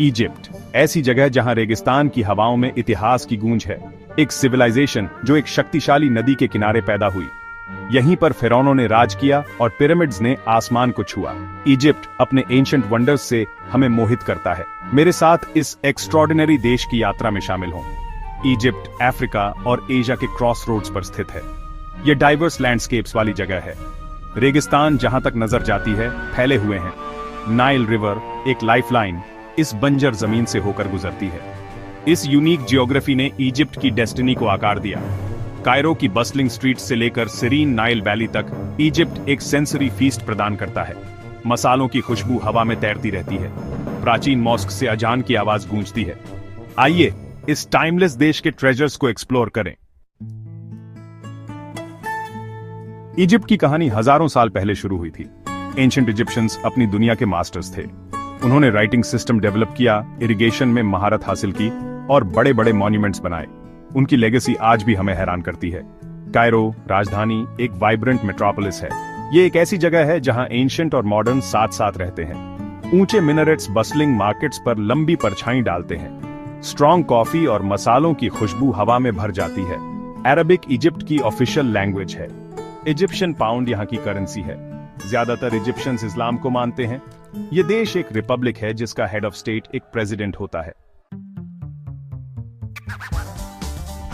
Egypt ऐसी जगह जहां रेगिस्तान की हवाओं में इतिहास की गूंज है। एक सिविलाइजेशन जो एक शक्तिशाली नदी के किनारे पैदा हुई। यहीं पर फिरौनों ने राज किया और पिरामिड्स ने आसमान को छुआ। इजिप्ट अपने एंशिएंट वंडर्स से हमें मोहित करता है। मेरे साथ इस एक्स्ट्रॉर्डिनरी देश की यात्रा में शामिल हों। इजिप्ट अफ्रीका और एशिया के क्रॉस रोड्स पर स्थित है। यह डाइवर्स लैंडस्केप्स वाली जगह है। रेगिस्तान जहां तक नजर जाती है फैले हुए हैं। नाइल रिवर एक लाइफलाइन इस बंजर जमीन से होकर गुजरती है। इस यूनिक जियोग्राफी ने इजिप्ट की डेस्टिनी को आकार दिया। कायरो की बस्लिंग स्ट्रीट से लेकर सीरीन नाइल वैली तक इजिप्ट एक सेंसरी फीस्ट प्रदान करता है। मसालों की खुशबू हवा में तैरती रहती है। प्राचीन मॉस्क से अजान की आवाज गूंजती है। आइए इस टाइमलेस देश के ट्रेजर्स को एक्सप्लोर करें। इजिप्ट की कहानी हजारों साल पहले शुरू हुई थी। एंशिएंट इजिप्शियंस अपनी दुनिया के मास्टर्स थे। उन्होंने राइटिंग सिस्टम डेवलप किया, इरिगेशन में महारत हासिल की और बड़े बड़े मॉन्यूमेंट्स बनाए। उनकी लेगेसी आज भी हमें हैरान करती है। कायरो राजधानी एक वाइब्रेंट मेट्रोपोलिस है। ये एक ऐसी जगह है जहां एंशिएंट और मॉडर्न साथ साथ रहते हैं। ऊंचे मिनरेट्स बसलिंग मार्केट्स पर लंबी परछाई डालते हैं। स्ट्रॉन्ग कॉफी और मसालों की खुशबू हवा में भर जाती है। अरबिक इजिप्ट की ऑफिशियल लैंग्वेज है। इजिप्शियन पाउंड यहाँ की करेंसी है। ज्यादातर इजिप्शियंस इस्लाम को मानते हैं। यह देश एक रिपब्लिक है जिसका हेड ऑफ स्टेट एक प्रेसिडेंट होता है।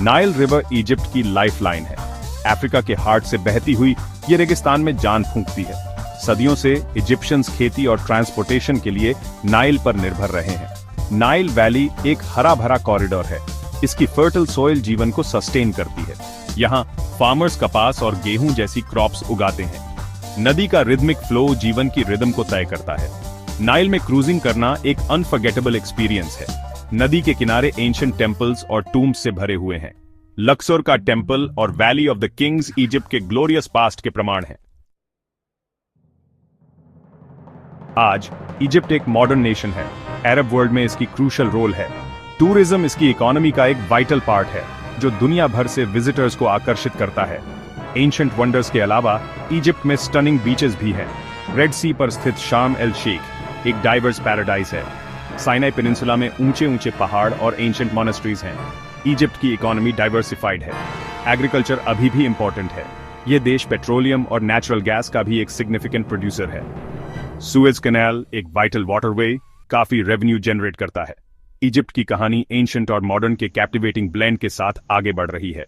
नाइल रिवर इजिप्ट की लाइफलाइन है। अफ्रीका के हार्ट से बहती हुई यह रेगिस्तान में जान फूंकती है। सदियों से इजिप्शियंस खेती और ट्रांसपोर्टेशन के लिए नाइल पर निर्भर रहे हैं। नाइल वैली एक हरा भरा कॉरिडोर है। इसकी फर्टाइल सॉइल जीवन को सस्टेन करती है। यहाँ फार्मर्स कपास और गेहूं जैसी क्रॉप्स उगाते हैं। नदी का रिदमिक फ्लो जीवन की रिदम को तय करता है। नाइल में क्रूजिंग करना एक अनफॉरगेटेबल एक्सपीरियंस है। नदी के किनारे एंशिएंट टेम्पल्स और टूम्स से भरे हुए हैं। लक्सोर का टेम्पल और valley of the Kings Egypt के ग्लोरियस पास्ट के प्रमाण हैं। आज इजिप्ट एक मॉडर्न नेशन है। अरब वर्ल्ड में इसकी क्रूशल रोल है। टूरिज्म इसकी इकोनॉमी का एक वाइटल पार्ट है जो दुनिया भर से विजिटर्स को आकर्षित करता है। एंशिएंट वंडर्स के अलावा इजिप्ट में स्टनिंग बीचेस भी हैं। रेड सी पर स्थित शार्म एल शेख एक डाइवर्स पैराडाइज है। साइनाई पेनिनसुला में ऊंचे ऊंचे पहाड़ और एंशिएंट मॉनेस्ट्रीज हैं। इजिप्ट की इकोनॉमी डाइवर्सिफाइड है। एग्रीकल्चर अभी भी इंपॉर्टेंट है। यह देश पेट्रोलियम और नेचुरल गैस का भी एक सिग्निफिकेंट प्रोड्यूसर है। सुएज कैनाल एक वाइटल वाटरवे काफी रेवेन्यू जनरेट करता है। इजिप्ट की कहानी एंशिएंट और मॉडर्न के कैप्टिवेटिंग ब्लेंड के साथ आगे बढ़ रही है।